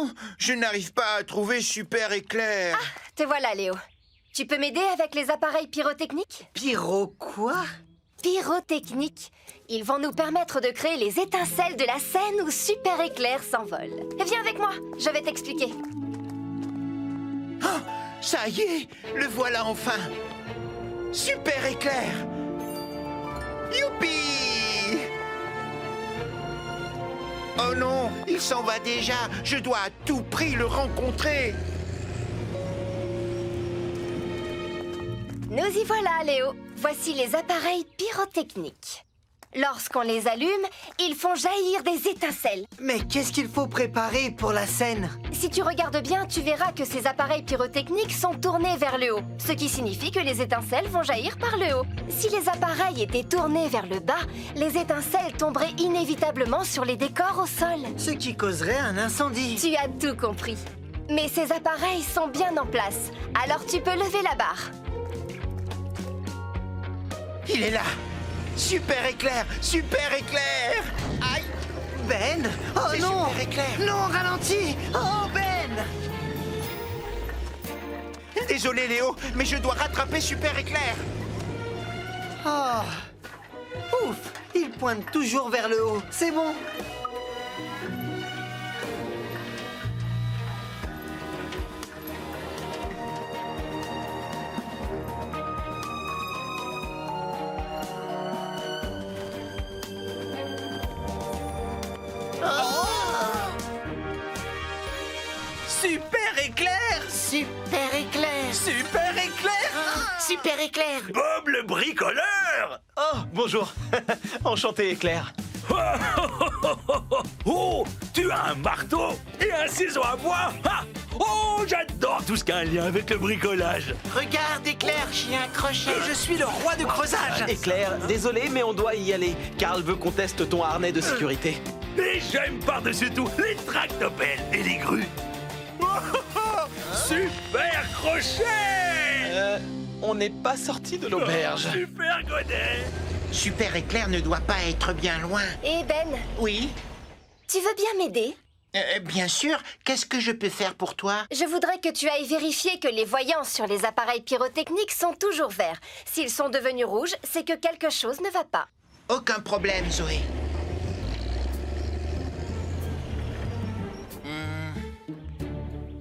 Oh, je n'arrive pas à trouver Super Éclair. Ah, te voilà, Léo. Tu peux m'aider avec les appareils pyrotechniques? Pyro quoi? Pyrotechniques. Ils vont nous permettre de créer les étincelles de la scène où Super Éclair s'envole. Viens avec moi, je vais t'expliquer. Oh, ça y est, le voilà enfin. Super Éclair. Youpi! Oh non, il s'en va déjà. Je dois à tout prix le rencontrer. Nous y voilà, Léo. Voici les appareils pyrotechniques. Lorsqu'on les allume, ils font jaillir des étincelles. Mais qu'est-ce qu'il faut préparer pour la scène? Si tu regardes bien, tu verras que ces appareils pyrotechniques sont tournés vers le haut, ce qui signifie que les étincelles vont jaillir par le haut. Si les appareils étaient tournés vers le bas, les étincelles tomberaient inévitablement sur les décors au sol. Ce qui causerait un incendie. Tu as tout compris. Mais ces appareils sont bien en place, alors tu peux lever la barre. Il est là. Super Éclair, Super Éclair. Aïe. Ben! Oh C'est non! Super Éclair. Non, ralentis! Oh, Ben! Désolé Léo, mais je dois rattraper Super Éclair. Oh! Ouf! Il pointe toujours vers le haut. C'est bon. Super Éclair! Super Éclair! Super Éclair! Super Éclair! Bob le bricoleur! Oh, bonjour. Enchanté, Éclair. Oh, tu as un marteau et un ciseau à bois? Ah, oh, j'adore tout ce qui a un lien avec le bricolage. Regarde, Éclair, j'ai un crochet. Je suis le roi du creusage. Éclair, désolé, mais on doit y aller. Karl veut qu'on teste ton harnais de sécurité. Et j'aime par-dessus tout les tractopelles et les grues. Super crochet! On n'est pas sorti de l'auberge. Super godet! Super Éclair ne doit pas être bien loin. Et Ben, Oui, tu veux bien m'aider? bien sûr. Qu'est-ce que je peux faire pour toi? Je voudrais que tu ailles vérifier que les voyants sur les appareils pyrotechniques sont toujours verts. S'ils sont devenus rouges, c'est que quelque chose ne va pas. Aucun problème, Zoé.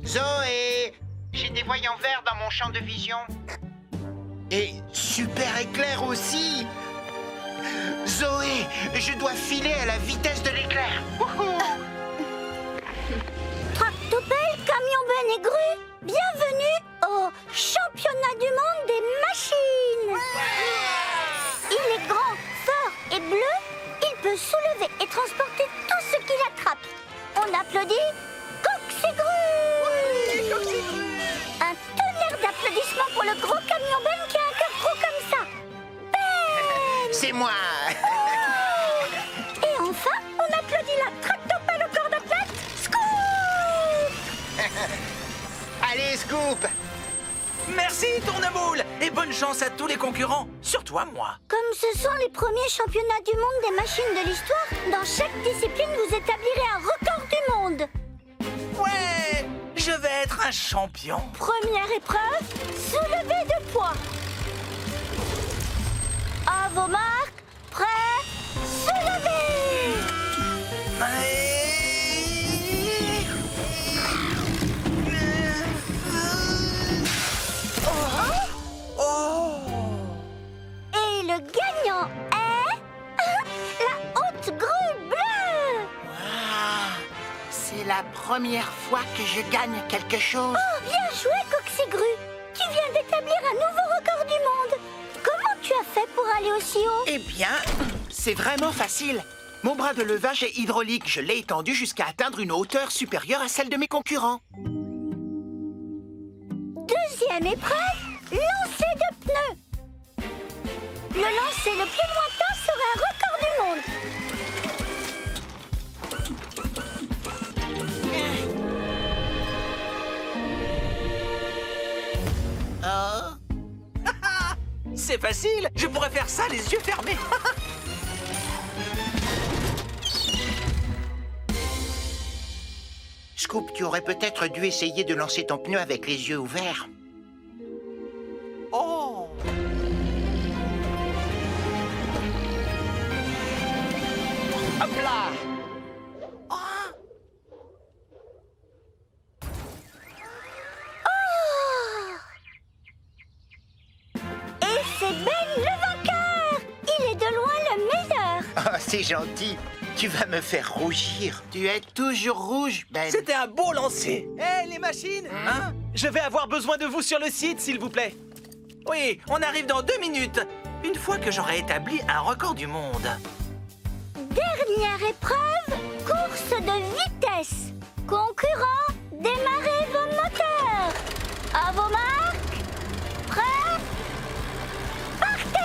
Zoé! J'ai des voyants verts dans mon champ de vision. Et Super Éclair aussi! Zoé, je dois filer à la vitesse de l'éclair. Wouhou! Tractopelle, camion Ben et grue, bienvenue au championnat du monde des machines. Il est grand, fort et bleu. Il peut soulever et transporter tout ce qu'il attrape. On applaudit Coxigru. Un tonnerre d'applaudissements pour le gros camion Ben qui a un cœur gros comme ça. Ben! C'est moi! Et enfin, on applaudit la tractopelle au corps de plate. Scoop! Allez, Scoop! Merci, Tournemoule! Et bonne chance à tous les concurrents, surtout à moi. Comme ce sont les premiers championnats du monde des machines de l'histoire, dans chaque discipline, vous établirez un record du monde. Ouais! Je vais être un champion. Première épreuve, soulevé de poids. À vos marques, prêts, soulevez! Et le gagnant est... la haute grue bleue! C'est la première fois que je gagne quelque chose. Oh, bien joué, Coxigru! Tu viens d'établir un nouveau record du monde. Comment tu as fait pour aller aussi haut? Eh bien, c'est vraiment facile. Mon bras de levage est hydraulique. Je l'ai étendu jusqu'à atteindre une hauteur supérieure à celle de mes concurrents. Deuxième épreuve, lancer de pneus. Le lancer le plus lointain sera un record du monde. C'est facile, je pourrais faire ça les yeux fermés. Scoop, tu aurais peut-être dû essayer de lancer ton pneu avec les yeux ouverts. Oh! Hop là! Et c'est Ben le vainqueur! Il est de loin le meilleur! Oh, c'est gentil. Tu vas me faire rougir. Tu es toujours rouge, Ben. C'était un beau lancer. Hé, les machines, hein? Je vais avoir besoin de vous sur le site, s'il vous plaît. Oui, on arrive dans 2 minutes. Une fois que j'aurai établi un record du monde. Dernière épreuve, course de vitesse. Concurrents, démarrez vos moteurs. À vos marques, prêts, partez!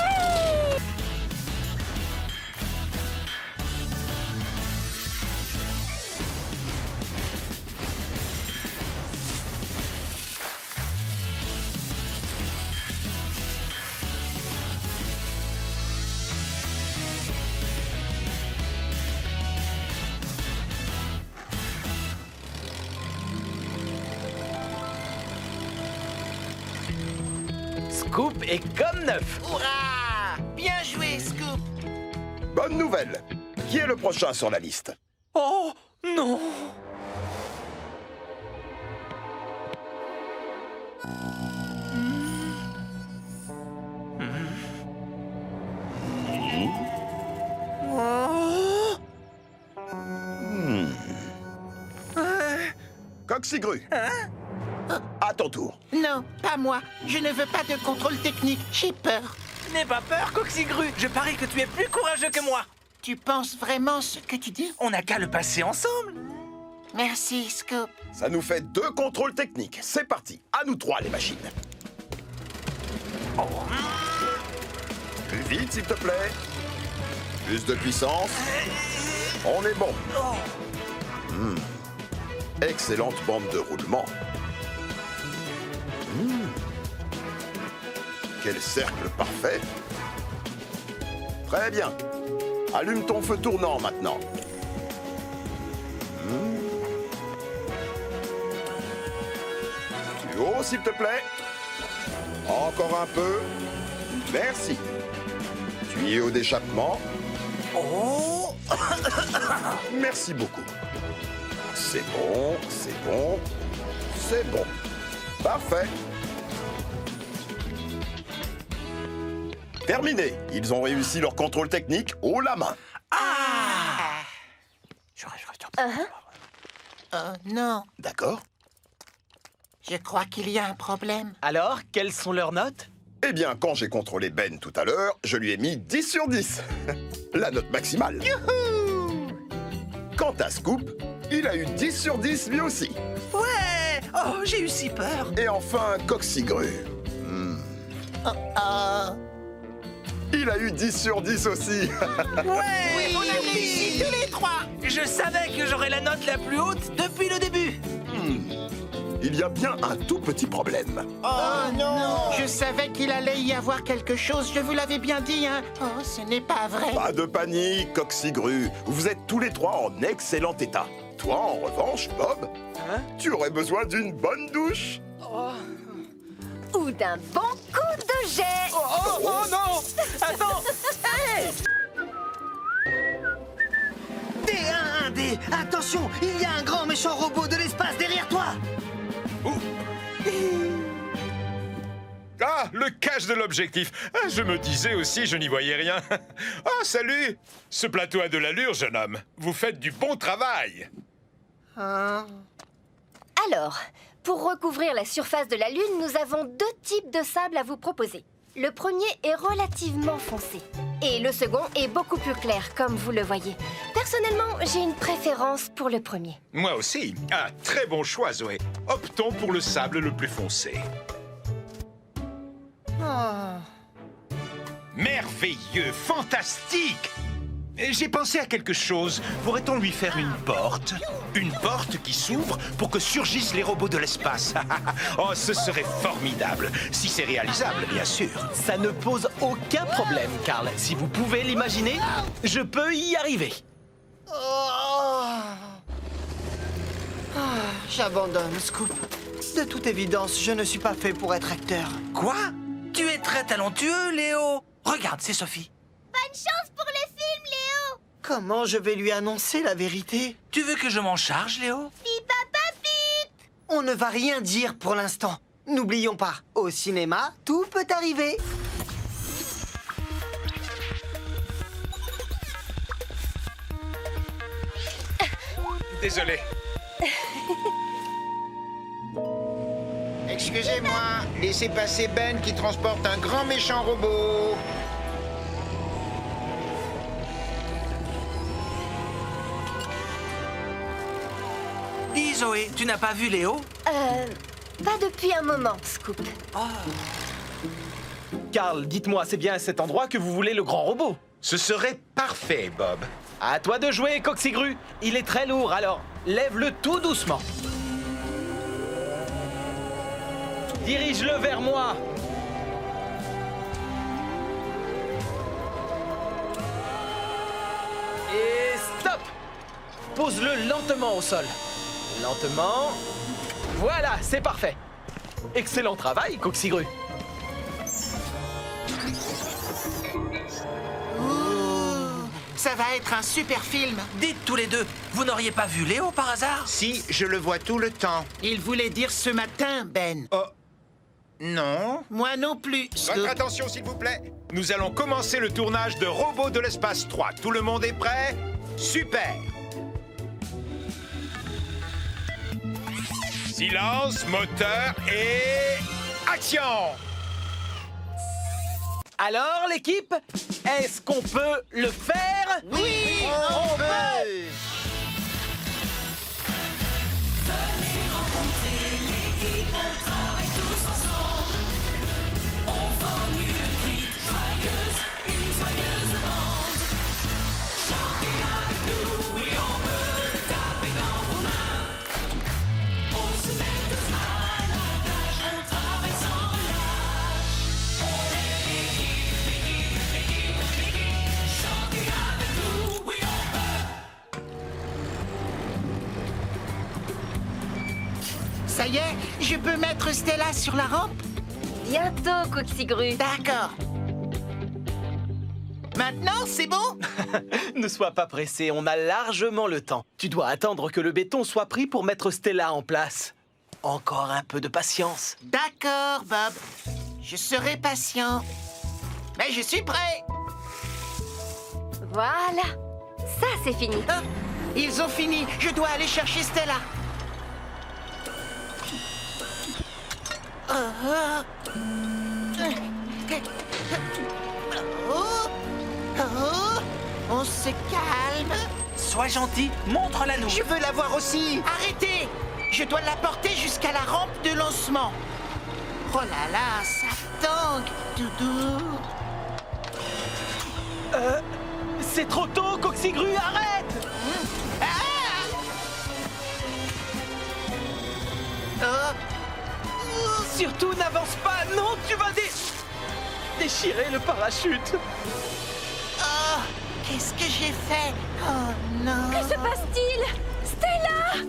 Scoop est comme neuf. Hurrah! Bien joué, Scoop. Bonne nouvelle. Qui est le prochain sur la liste? Oh, non. Coxigru. À ton tour. Non, pas moi. Je ne veux pas de contrôle technique. J'ai peur. N'aie pas peur, Coxigru. Je parie que tu es plus courageux que moi. Tu penses vraiment ce que tu dis? On n'a qu'à le passer ensemble. Merci, Scoop. Ça nous fait 2 contrôles techniques. C'est parti. À nous 3, les machines. Plus vite, s'il te plaît. Plus de puissance. On est bon. Excellente bande de roulement. Quel cercle parfait. Très bien. Allume ton feu tournant maintenant. Plus haut, s'il te plaît. Encore un peu. Merci. Tuyau d'échappement. Oh. Merci beaucoup. C'est bon, c'est bon, c'est bon. Parfait. Terminé. Ils ont réussi leur contrôle technique haut la main. Oh non, D'accord? je crois qu'il y a un problème. Alors, quelles sont leurs notes? Eh bien, quand j'ai contrôlé Ben tout à l'heure, je lui ai mis 10 sur 10. La note maximale. Quant à Scoop, il a eu 10 sur 10 lui aussi. Ouais! Oh, j'ai eu si peur. Et enfin, Coxigru. Il a eu 10 sur 10 aussi. Ouais, Oui, on a réussi tous les 3. Je savais que j'aurais la note la plus haute depuis le début. Il y a bien un tout petit problème. Oh non! Je savais qu'il allait y avoir quelque chose, je vous l'avais bien dit, hein. Oh, ce n'est pas vrai. Pas de panique, Coxigru. Vous êtes tous les 3 en excellent état. Toi, en revanche, Bob, tu aurais besoin d'une bonne douche. Ou d'un bon coup de jet. Oh non! Attends! D1, attention, il y a un grand méchant robot de l'espace derrière toi. Ah, le cache de l'objectif. Ah, je me disais aussi, je n'y voyais rien. Ah, salut. Ce plateau a de l'allure, jeune homme. Vous faites du bon travail. Alors, pour recouvrir la surface de la Lune, nous avons 2 types de sable à vous proposer. Le premier est relativement foncé. Et le second est beaucoup plus clair, comme vous le voyez. Personnellement, j'ai une préférence pour le premier. Moi aussi. Ah, très bon choix, Zoé. Optons pour le sable le plus foncé. Merveilleux, fantastique! J'ai pensé à quelque chose. Pourrait-on lui faire une porte? Une porte qui s'ouvre pour que surgissent les robots de l'espace. Oh, ce serait formidable. Si c'est réalisable, bien sûr. Ça ne pose aucun problème, Carl. Si vous pouvez l'imaginer, je peux y arriver. J'abandonne, Scoop. De toute évidence, je ne suis pas fait pour être acteur. Quoi? Tu es très talentueux, Léo. Regarde, c'est Sophie. Bonne chance pour le film, Léo. Comment je vais lui annoncer la vérité? Tu veux que je m'en charge, Léo? Pip, papa, pip. On ne va rien dire pour l'instant. N'oublions pas, au cinéma, tout peut arriver. Désolé. Excusez-moi, laissez passer Ben qui transporte un grand méchant robot. Dis, Zoé, tu n'as pas vu Léo? Pas depuis un moment, Scoop. Carl, dites-moi, c'est bien à cet endroit que vous voulez le grand robot? Ce serait parfait, Bob. À toi de jouer, Coxigru. Il est très lourd, alors lève-le tout doucement. Dirige-le vers moi. Et stop! Pose-le lentement au sol. Lentement. Voilà, c'est parfait. Excellent travail, Coxigru. Ça va être un super film. Dites tous les deux, vous n'auriez pas vu Léo par hasard? Si, je le vois tout le temps. Il voulait dire ce matin, Ben. Oh. Non. Moi non plus, Scoop. Votre attention, s'il vous plaît. Nous allons commencer le tournage de Robots de l'espace 3. Tout le monde est prêt? Super! Silence, moteur et... action! Alors, l'équipe, est-ce qu'on peut le faire? Oui, on peut. Ça y est, je peux mettre Stella sur la rampe? Bientôt, Coxigru. D'accord. Maintenant, c'est bon? Ne sois pas pressé, on a largement le temps. Tu dois attendre que le béton soit pris pour mettre Stella en place. Encore un peu de patience. D'accord, Bob. Je serai patient. Mais je suis prêt. Voilà. Ça, c'est fini. Ah, ils ont fini. Je dois aller chercher Stella. On se calme. Sois gentil, montre-la nous. Je veux la voir aussi. Arrêtez. Je dois la porter jusqu'à la rampe de lancement. Oh là là, ça tangue, Doudou. C'est trop tôt, Coxigru, arrête! Surtout, n'avance pas! Non, tu vas déchirer le parachute! Oh, qu'est-ce que j'ai fait? Oh non. Que se passe-t-il? Stella!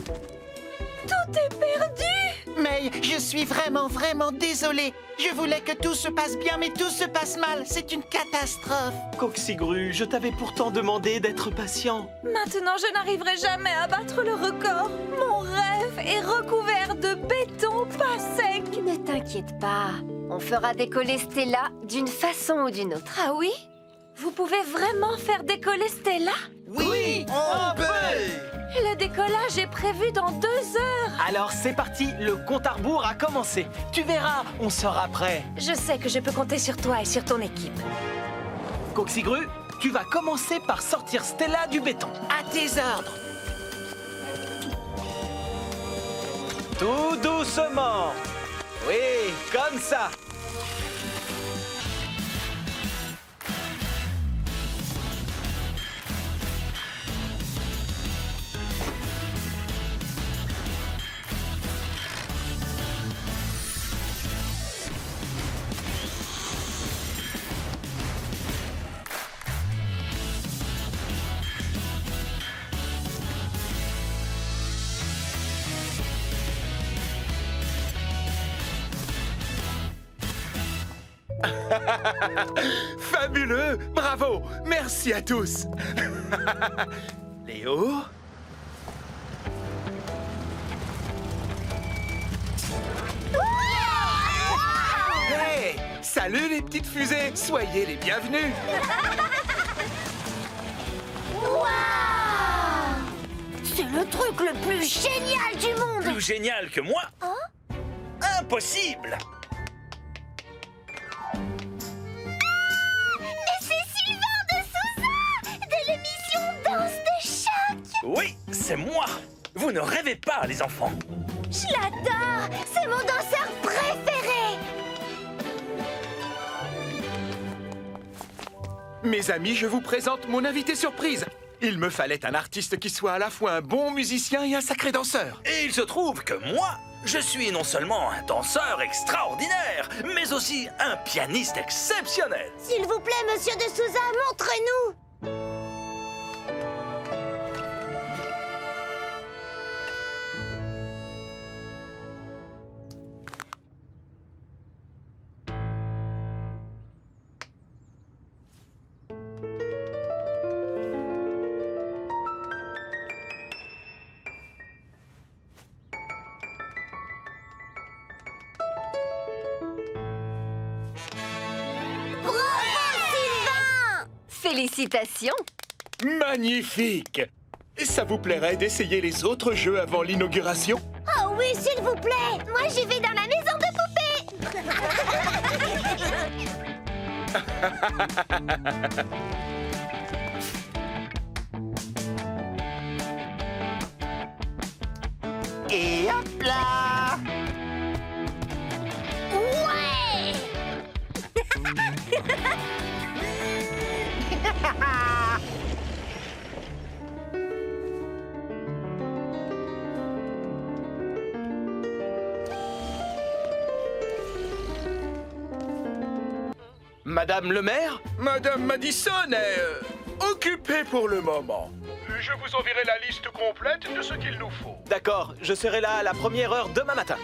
Tout est perdu! Mais je suis vraiment désolé. Je voulais que tout se passe bien, mais tout se passe mal. C'est une catastrophe. Coxigru, je t'avais pourtant demandé d'être patient. Maintenant, je n'arriverai jamais à battre le record. Mon rêve est recouvert de béton pas sec. Ne t'inquiète pas. On fera décoller Stella d'une façon ou d'une autre. Ah oui? Vous pouvez vraiment faire décoller Stella? Oui, on peut. Le décollage est prévu dans 2 heures. Alors c'est parti, le compte à rebours a commencé. Tu verras, on sera prêt. Je sais que je peux compter sur toi et sur ton équipe. Coxigru, tu vas commencer par sortir Stella du béton. À tes ordres. Tout doucement. Oui, comme ça. Fabuleux! Bravo! Merci à tous! Léo? Hey! Salut les petites fusées! Soyez les bienvenus! C'est le truc le plus génial du monde! Plus génial que moi? Impossible! Mais c'est Sylvain de Sousa! De l'émission Danse de choc! Oui, c'est moi! Vous ne rêvez pas, les enfants! Je l'adore! C'est mon danseur préféré! Mes amis, je vous présente mon invité surprise. Il me fallait un artiste qui soit à la fois un bon musicien et un sacré danseur. Et il se trouve que moi, je suis non seulement un danseur extraordinaire, mais aussi un pianiste exceptionnel. S'il vous plaît, monsieur de Sousa, montrez-nous! Félicitations! Magnifique! Ça vous plairait d'essayer les autres jeux avant l'inauguration? Oh oui, s'il vous plaît! Moi, j'y vais dans la maison de poupées! Et hop là! Ouais! Madame le maire? Madame Madison est occupée pour le moment. Je vous enverrai la liste complète de ce qu'il nous faut. D'accord, je serai là à la première heure demain matin.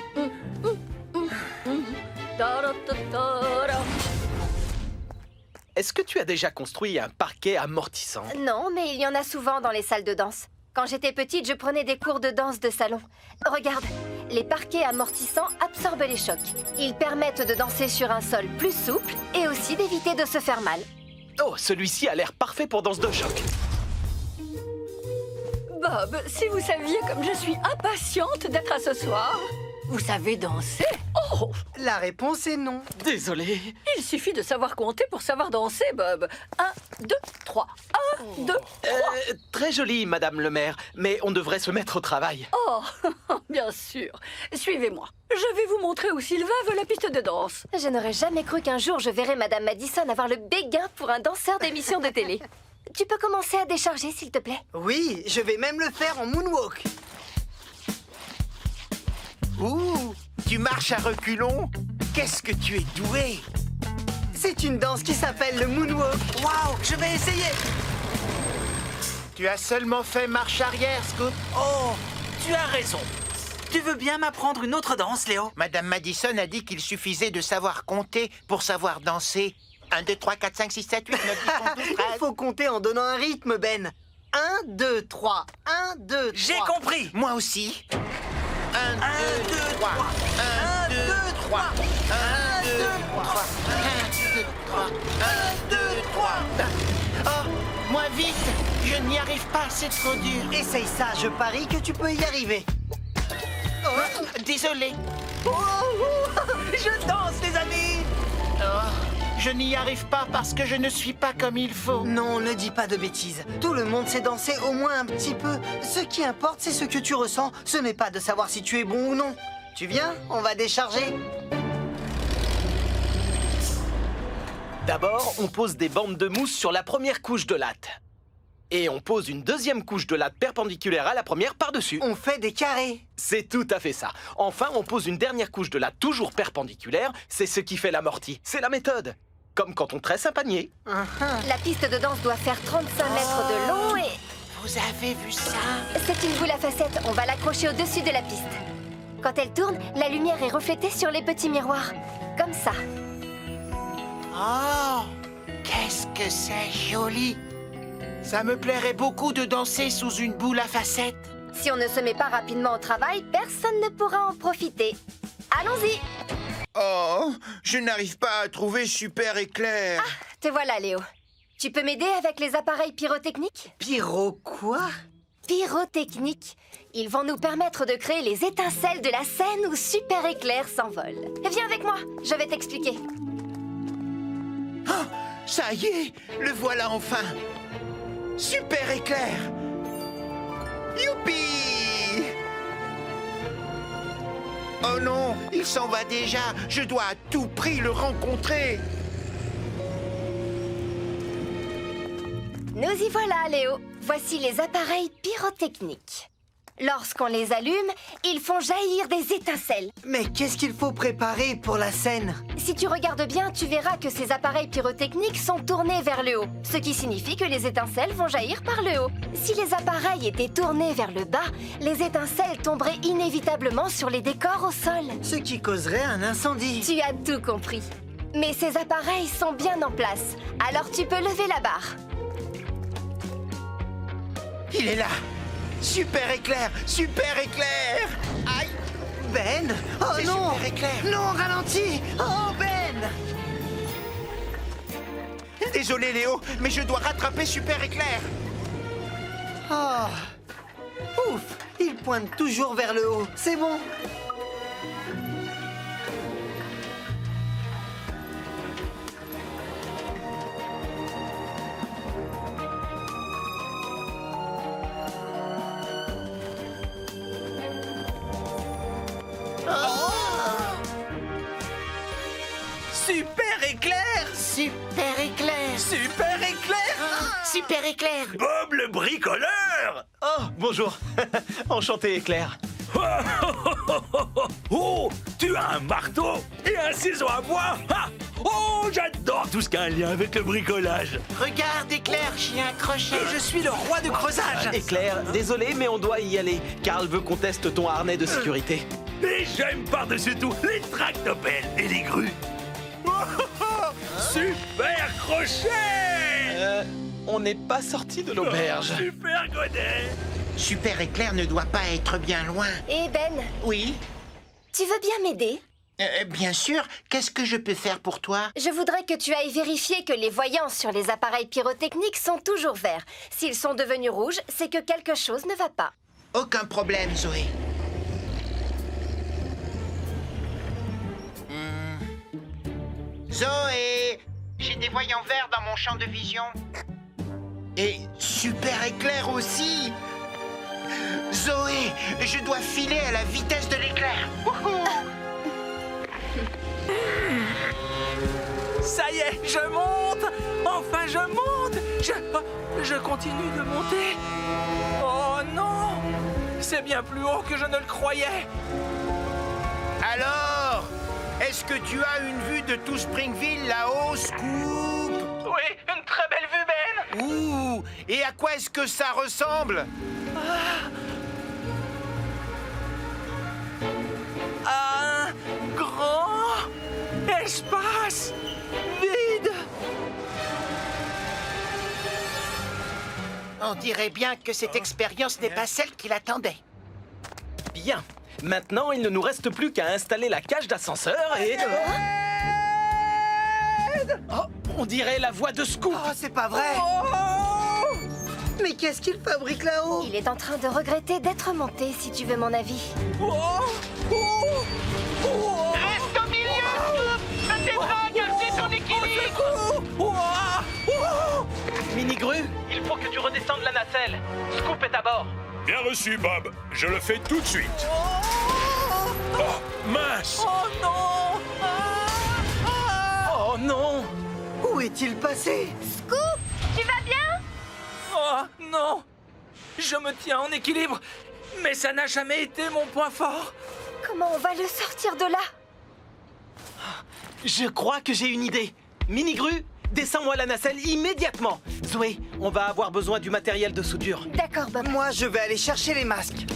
Est-ce que tu as déjà construit un parquet amortissant? Non, mais il y en a souvent dans les salles de danse. Quand j'étais petite, je prenais des cours de danse de salon. Regarde, les parquets amortissants absorbent les chocs. Ils permettent de danser sur un sol plus souple et aussi d'éviter de se faire mal. Oh, celui-ci a l'air parfait pour danse de choc. Bob, si vous saviez comme je suis impatiente d'être à ce soir. Vous savez danser? Oh! La réponse est non. Désolé. Il suffit de savoir compter pour savoir danser, Bob. 1, 2, 3. 1, 2, 3. Très joli, Madame le maire, mais on devrait se mettre au travail. Oh, bien sûr. Suivez-moi. Je vais vous montrer où Sylvain veut la piste de danse. Je n'aurais jamais cru qu'un jour je verrais Madame Madison avoir le béguin pour un danseur d'émission de télé. Tu peux commencer à décharger, s'il te plaît? Oui, je vais même le faire en moonwalk. Ouh, tu marches à reculons? Qu'est-ce que tu es doué! C'est une danse qui s'appelle le moonwalk. Waouh, je vais essayer. Tu as seulement fait marche arrière, Scoop. Oh, tu as raison. Tu veux bien m'apprendre une autre danse, Léo? Madame Madison a dit qu'il suffisait de savoir compter pour savoir danser. 1, 2, 3, 4, 5, 6, 7, 8, 9, 10, 11, 12, 13. Il faut compter en donnant un rythme, Ben. 1, 2, 3. 1, 2, 3. J'ai compris. Moi aussi. 1, 1, 2, 3. 1, 2, 3. 1, 2, 3. 1, 2, 3. Oh, moins vite. Je n'y arrive pas, c'est trop dur. Essaye ça, je parie que tu peux y arriver. Désolé. Je danse, les amis. Je n'y arrive pas parce que je ne suis pas comme il faut. Non, ne dis pas de bêtises. Tout le monde sait danser au moins un petit peu. Ce qui importe, c'est ce que tu ressens. Ce n'est pas de savoir si tu es bon ou non. Tu viens? On va décharger. D'abord, on pose des bandes de mousse sur la première couche de latte. Et on pose une deuxième couche de latte perpendiculaire à la première par-dessus. On fait des carrés. C'est tout à fait ça. Enfin, on pose une dernière couche de latte toujours perpendiculaire. C'est ce qui fait l'amorti. C'est la méthode. Comme quand on tresse un panier. La piste de danse doit faire 35 mètres de long et... Vous avez vu ça? C'est une boule à facettes. On va l'accrocher au-dessus de la piste. Quand elle tourne, la lumière est reflétée sur les petits miroirs. Comme ça. Oh, qu'est-ce que c'est joli! Ça me plairait beaucoup de danser sous une boule à facettes. Si on ne se met pas rapidement au travail, personne ne pourra en profiter. Allons-y. Oh, je n'arrive pas à trouver Super Éclair. Te voilà, Léo. Tu peux m'aider avec les appareils pyrotechniques? Pyro quoi? Pyrotechniques. Ils vont nous permettre de créer les étincelles de la scène où Super Éclair s'envole. Viens avec moi, je vais t'expliquer. Oh, ça y est, le voilà enfin. Super Éclair. Youpi! Oh non, il s'en va déjà. Je dois à tout prix le rencontrer. Nous y voilà, Léo. Voici les appareils pyrotechniques. Lorsqu'on les allume, ils font jaillir des étincelles. Mais qu'est-ce qu'il faut préparer pour la scène? Si tu regardes bien, tu verras que ces appareils pyrotechniques sont tournés vers le haut, ce qui signifie que les étincelles vont jaillir par le haut. Si les appareils étaient tournés vers le bas, les étincelles tomberaient inévitablement sur les décors au sol. Ce qui causerait un incendie. Tu as tout compris. Mais ces appareils sont bien en place, alors tu peux lever la barre. Il est là. Super Éclair, Super Éclair. Aïe. Ben! Oh C'est non! Super Éclair. Non, ralentis! Oh, Ben! Désolé Léo, mais je dois rattraper Super Éclair. Oh! Ouf! Il pointe toujours vers le haut. C'est bon. Super Éclair! Super Éclair! Super Éclair! Super Éclair! Bob le bricoleur! Oh, bonjour. Enchanté, Éclair. Oh, tu as un marteau et un ciseau à bois? Ah! Oh, j'adore tout ce qui a un lien avec le bricolage. Regarde Éclair, chien crochet! Et je suis le roi du creusage. Éclair, désolé, mais on doit y aller. Karl veut qu'on teste ton harnais de sécurité. Et j'aime par-dessus tout les tractopelles et les grues. Super crochet! On n'est pas sorti de l'auberge. Super godet! Super Éclair ne doit pas être bien loin. Et Ben, Oui, tu veux bien m'aider? bien sûr. Qu'est-ce que je peux faire pour toi? Je voudrais que tu ailles vérifier que les voyants sur les appareils pyrotechniques sont toujours verts. S'ils sont devenus rouges, c'est que quelque chose ne va pas. Aucun problème, Zoé. Zoé! J'ai des voyants verts dans mon champ de vision. Et Super Éclair aussi! Zoé, je dois filer à la vitesse de l'éclair. Wouhou! Ça y est, je monte! Enfin, je monte! Je continue de monter. Oh non! C'est bien plus haut que je ne le croyais. Alors, est-ce que tu as une vue de tout Springville là-haut, Scoop? Oui, une très belle vue, Ben! Ouh! Et à quoi est-ce que ça ressemble? Un grand espace vide. On dirait bien que cette expérience n'est pas celle qu'il attendait. Bien. Maintenant, il ne nous reste plus qu'à installer la cage d'ascenseur et... Oh, on dirait la voix de Scoop. Oh, c'est pas vrai! Mais qu'est-ce qu'il fabrique là-haut? Il est en train de regretter d'être monté, si tu veux mon avis. Reste au milieu, Scoop! Ne t'étrangle, c'est ton équilibre! Mini-Grue, il faut que tu redescendes la nacelle. Scoop est à bord. Bien reçu, Bob. Je le fais tout de suite. Oh, mince! Oh non! Oh non! Où est-il passé? Scoop, tu vas bien? Oh non! Je me tiens en équilibre, mais ça n'a jamais été mon point fort. Comment on va le sortir de là? Je crois que j'ai une idée. Mini-Grue, descends-moi la nacelle immédiatement. Zoé, on va avoir besoin du matériel de soudure. D'accord, Bob. Moi, je vais aller chercher les masques.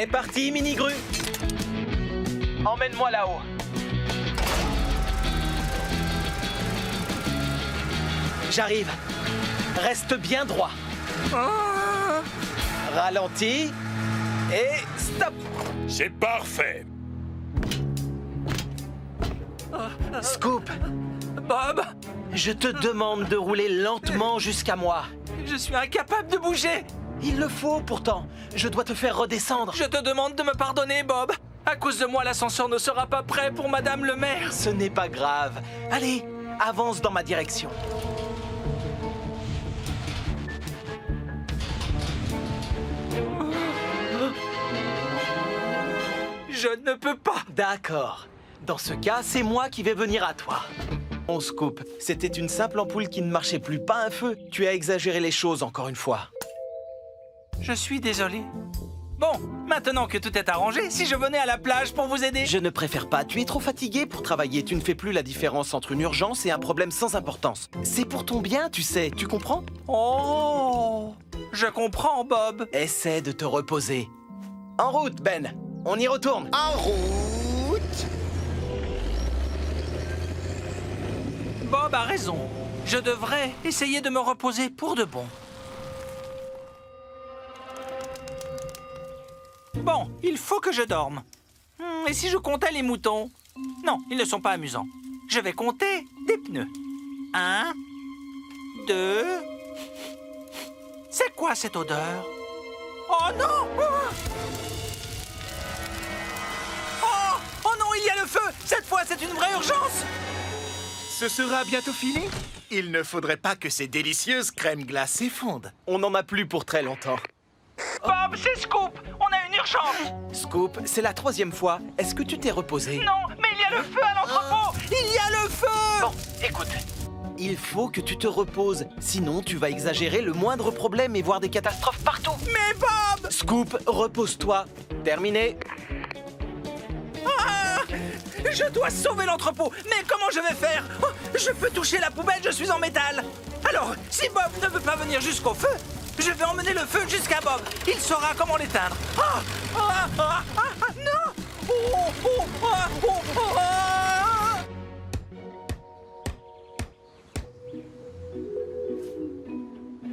C'est parti, mini-grue. Emmène-moi là-haut. J'arrive. Reste bien droit. Ralentis. Et stop. C'est parfait. Scoop, Bob, je te demande de rouler lentement jusqu'à moi. je suis incapable de bouger. Il le faut pourtant. Je dois te faire redescendre. Je te demande de me pardonner, Bob. À cause de moi, l'ascenseur ne sera pas prêt pour Madame le maire. Ce n'est pas grave. Allez, avance dans ma direction. Je ne peux pas. D'accord. Dans ce cas, c'est moi qui vais venir à toi. On se coupe. C'était une simple ampoule qui ne marchait plus, pas un feu. Tu as exagéré les choses encore une fois. Je suis désolé. Bon, maintenant que tout est arrangé, si je venais à la plage pour vous aider... Je ne préfère pas. Tu es trop fatigué pour travailler. Tu ne fais plus la différence entre une urgence et un problème sans importance. C'est pour ton bien, tu sais. Tu comprends? Oh, je comprends, Bob. Essaie de te reposer. En route, Ben. On y retourne. En route. Bob a raison. Je devrais essayer de me reposer pour de bon. Bon, il faut que je dorme. Et si je comptais les moutons? Non, ils ne sont pas amusants. Je vais compter des pneus. 1, 2... C'est quoi cette odeur? Oh non! Oh non, il y a le feu! Cette fois, c'est une vraie urgence! Ce sera bientôt fini. Il ne faudrait pas que ces délicieuses crèmes glacées fondent. On n'en a plus pour très longtemps. Bob, c'est Scoop! On a une urgence! Scoop, c'est la 3e fois. Est-ce que tu t'es reposé? Non, mais il y a le feu à l'entrepôt! Il y a le feu! Bon, écoute. Il faut que tu te reposes. Sinon, tu vas exagérer le moindre problème et voir des catastrophes partout. Mais Bob! Scoop, repose-toi. Terminé. Ah! Je dois sauver l'entrepôt! Mais comment je vais faire? Oh, je peux toucher la poubelle, je suis en métal! Alors, si Bob ne veut pas venir jusqu'au feu, je vais emmener le feu jusqu'à Bob. Il saura comment l'éteindre. Ah! Ah! Ah! Ah! Non! Oh! Oh! Ah! Oh! Oh! Ah!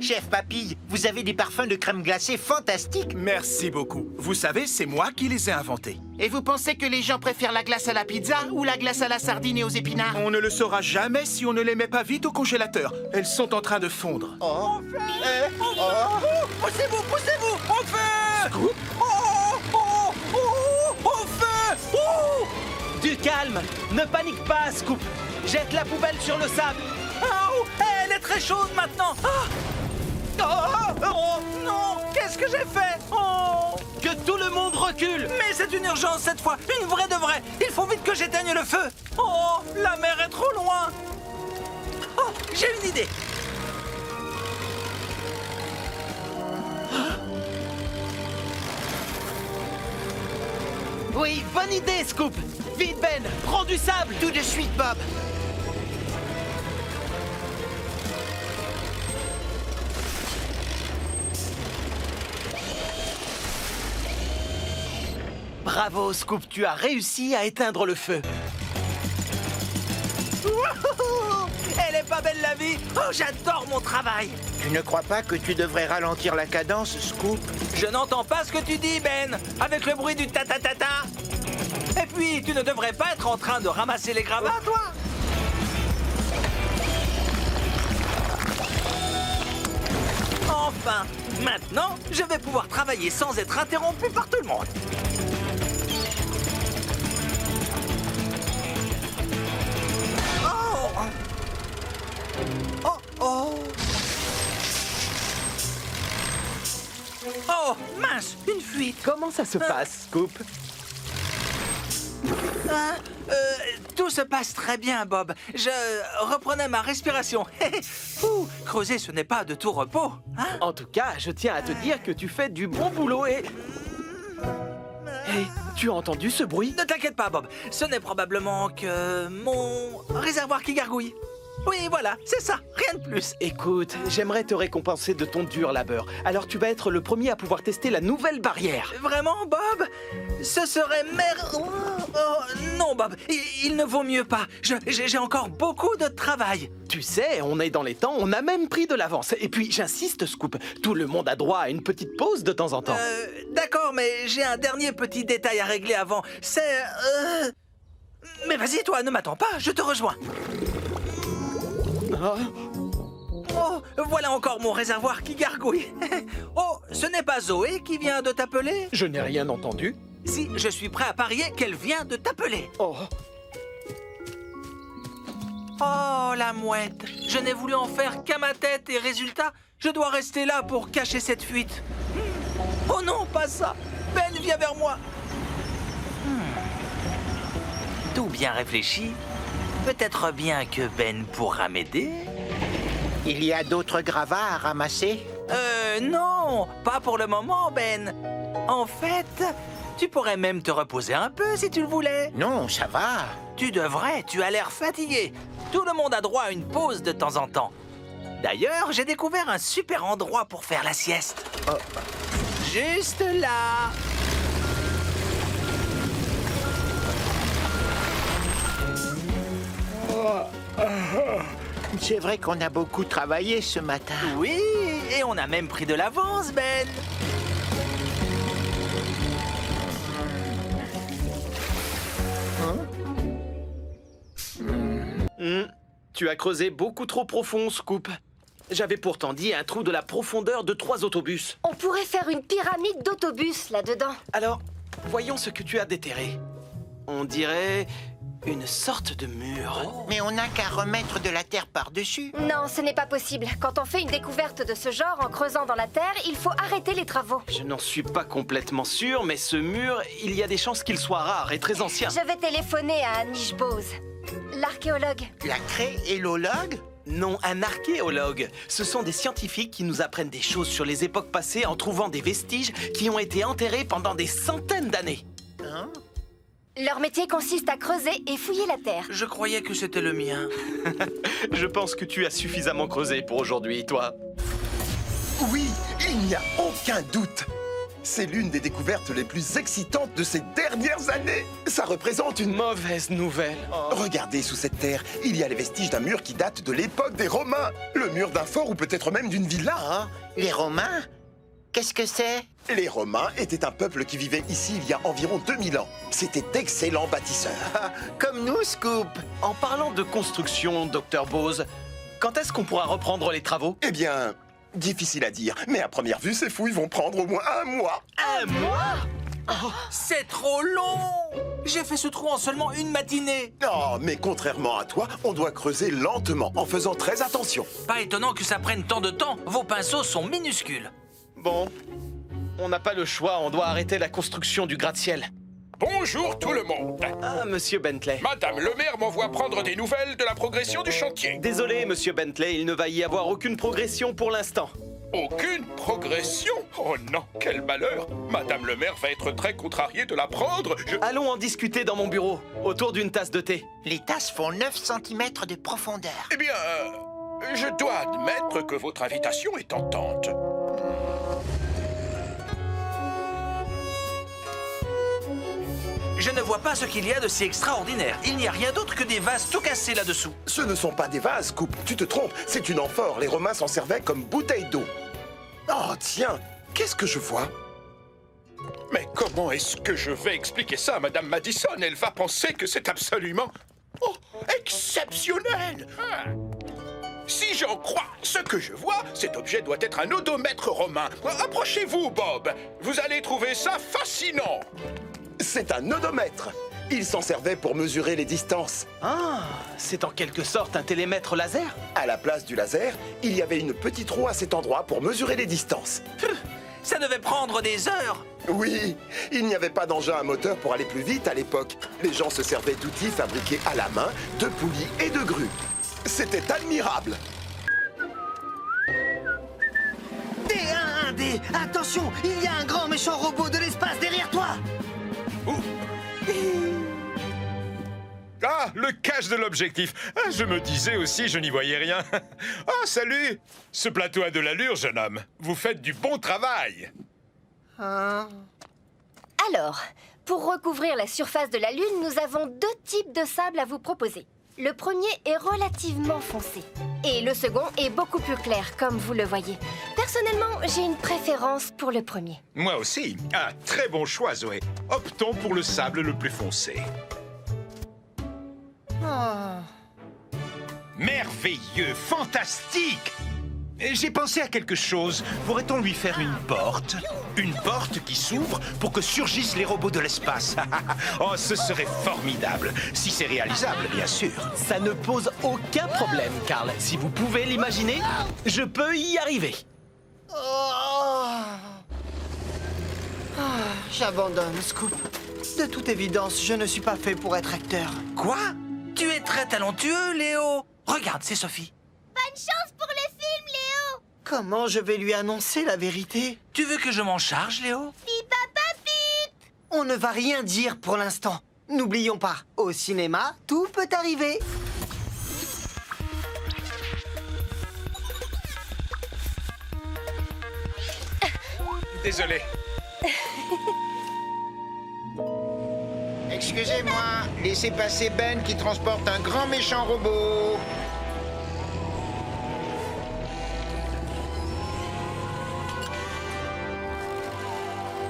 Chef Papille, vous avez des parfums de crème glacée fantastiques. Merci beaucoup. Vous savez, c'est moi qui les ai inventés. Et vous pensez que les gens préfèrent la glace à la pizza ou la glace à la sardine et aux épinards? On ne le saura jamais si on ne les met pas vite au congélateur. Elles sont en train de fondre. Oh. Poussez-vous, poussez-vous! Au feu! Oh! Oh! Oh! Au feu! Oh! Du calme. Ne panique pas, Scoop. Jette la poubelle sur le sable. Oh! Elle est très chaude maintenant! Ah! Oh! Oh! Non! Qu'est-ce que j'ai fait? Oh! Que tout le monde recule. Mais c'est une urgence cette fois! Une vraie de vraie! Il faut vite que j'éteigne le feu! Oh! La mer est trop loin! Oh! J'ai une idée! Oui, bonne idée, Scoop. Vite, Ben. Prends du sable. Tout de suite, Bob. Bravo, Scoop. Tu as réussi à éteindre le feu. Wouhou! Elle est pas belle la vie! Oh, j'adore mon travail! Tu ne crois pas que tu devrais ralentir la cadence, Scoop? Je n'entends pas ce que tu dis, Ben! Avec le bruit du ta-ta-ta-ta! Et puis, tu ne devrais pas être en train de ramasser les gravats, toi! Enfin! Maintenant, je vais pouvoir travailler sans être interrompu par tout le monde! Oh, mince, une fuite. Comment ça se passe, Scoop? Tout se passe très bien, Bob. Je reprenais ma respiration. Ouh, creuser, ce n'est pas de tout repos. Hein? En tout cas, je tiens à te dire que tu fais du bon boulot et... Hé, tu as entendu ce bruit? Ne t'inquiète pas, Bob. Ce n'est probablement que mon réservoir qui gargouille. Oui, voilà, c'est ça, rien de plus. Écoute, j'aimerais te récompenser de ton dur labeur. Alors tu vas être le premier à pouvoir tester la nouvelle barrière. Vraiment, Bob? Ce serait non, Bob, il ne vaut mieux pas. J'ai encore beaucoup de travail. Tu sais, on est dans les temps, on a même pris de l'avance. Et puis, j'insiste, Scoop, tout le monde a droit à une petite pause de temps en temps. D'accord, mais j'ai un dernier petit détail à régler avant. C'est... Mais vas-y, toi, ne m'attends pas, je te rejoins. Oh, voilà encore mon réservoir qui gargouille. Oh, ce n'est pas Zoé qui vient de t'appeler? Je n'ai rien entendu. Si, je suis prêt à parier qu'elle vient de t'appeler. Oh. Oh, la mouette. Je n'ai voulu en faire qu'à ma tête et résultat, je dois rester là pour cacher cette fuite. Oh non, pas ça. Ben, viens vers moi. Tout bien réfléchi. Peut-être bien que Ben pourra m'aider. Il y a d'autres gravats à ramasser? Non, pas pour le moment, Ben. En fait, tu pourrais même te reposer un peu si tu le voulais. Non, ça va. Tu devrais, tu as l'air fatigué. Tout le monde a droit à une pause de temps en temps. D'ailleurs, j'ai découvert un super endroit pour faire la sieste. Oh. Juste là. C'est vrai qu'on a beaucoup travaillé ce matin. Oui, et on a même pris de l'avance, Ben. Tu as creusé beaucoup trop profond, Scoop. J'avais pourtant dit un trou de la profondeur de 3 autobus. On pourrait faire une pyramide d'autobus là-dedans. Alors, voyons ce que tu as déterré. On dirait une sorte de mur. Mais on n'a qu'à remettre de la terre par-dessus. Non, ce n'est pas possible. Quand on fait une découverte de ce genre en creusant dans la terre, il faut arrêter les travaux. Je n'en suis pas complètement sûr, mais ce mur, il y a des chances qu'il soit rare et très ancien. Je vais téléphoner à Anish Bose, l'archéologue. La créélologue? Non, un archéologue. Ce sont des scientifiques qui nous apprennent des choses sur les époques passées en trouvant des vestiges qui ont été enterrés pendant des centaines d'années. Hein? Leur métier consiste à creuser et fouiller la terre. Je croyais que c'était le mien. Je pense que tu as suffisamment creusé pour aujourd'hui, toi. Oui, il n'y a aucun doute. C'est l'une des découvertes les plus excitantes de ces dernières années. Ça représente une Mauvaise nouvelle. Regardez sous cette terre, il y a les vestiges d'un mur qui date de l'époque des Romains. Le mur d'un fort ou peut-être même d'une villa. Oh, les Romains? Qu'est-ce que c'est? Les Romains étaient un peuple qui vivait ici il y a environ 2000 ans. C'était d'excellents bâtisseurs. Ah, comme nous, Scoop. En parlant de construction, Dr Bose, quand est-ce qu'on pourra reprendre les travaux? Eh bien, difficile à dire, mais à première vue, ces fouilles vont prendre au moins 1 mois. Un mois? C'est trop long. J'ai fait ce trou en seulement une matinée. Oh, mais contrairement à toi, on doit creuser lentement, en faisant très attention. Pas étonnant que ça prenne tant de temps. Vos pinceaux sont minuscules. Bon, on n'a pas le choix, on doit arrêter la construction du gratte-ciel. Bonjour tout le monde. Ah, monsieur Bentley. Madame le maire m'envoie prendre des nouvelles de la progression du chantier. Désolé, monsieur Bentley, il ne va y avoir aucune progression pour l'instant. Aucune progression? Oh non, quel malheur! Madame le maire va être très contrariée de l'apprendre. Allons en discuter dans mon bureau, autour d'une tasse de thé. Les tasses font 9 cm de profondeur. Eh bien, je dois admettre que votre invitation est tentante. Je ne vois pas ce qu'il y a de si extraordinaire. Il n'y a rien d'autre que des vases tout cassés là-dessous. Ce ne sont pas des vases, Scoop. Tu te trompes, c'est une amphore. Les Romains s'en servaient comme bouteille d'eau. Oh, tiens, qu'est-ce que je vois? Mais comment est-ce que je vais expliquer ça à Madame Madison? Elle va penser que c'est absolument... Oh, exceptionnel! Si j'en crois ce que je vois, cet objet doit être un odomètre romain. Approchez-vous, Bob. Vous allez trouver ça fascinant. C'est un odomètre. Il s'en servait pour mesurer les distances. Ah, c'est en quelque sorte un télémètre laser? À la place du laser, il y avait une petite roue à cet endroit pour mesurer les distances. Ça devait prendre des heures. Oui, il n'y avait pas d'engin à moteur pour aller plus vite à l'époque. Les gens se servaient d'outils fabriqués à la main, de poulies et de grues. C'était admirable. D1D, attention, il y a un grand méchant robot de l'espace derrière toi. Ah, le cache de l'objectif. Ah, je me disais aussi, je n'y voyais rien. Ah, salut. Ce plateau a de l'allure, jeune homme. Vous faites du bon travail. Alors, pour recouvrir la surface de la Lune, nous avons 2 types de sable à vous proposer. Le premier est relativement foncé. Et le second est beaucoup plus clair, comme vous le voyez. Personnellement, j'ai une préférence pour le premier. Moi aussi. Ah, très bon choix, Zoé. Optons pour le sable le plus foncé. Merveilleux, fantastique. J'ai pensé à quelque chose. Pourrait-on lui faire une porte? Une porte qui s'ouvre pour que surgissent les robots de l'espace. Oh, ce serait formidable. Si c'est réalisable, bien sûr. Ça ne pose aucun problème, Carl. Si vous pouvez l'imaginer, je peux y arriver. J'abandonne, Scoop. De toute évidence, je ne suis pas fait pour être acteur. Quoi? Tu es très talentueux, Léo. Regarde, c'est Sophie. Bonne chance pour le film, Léo. Comment je vais lui annoncer la vérité? Tu veux que je m'en charge, Léo? Pip, papa, pip. On ne va rien dire pour l'instant. N'oublions pas, au cinéma, tout peut arriver. Désolé. Excusez-moi, laissez passer Ben qui transporte un grand méchant robot.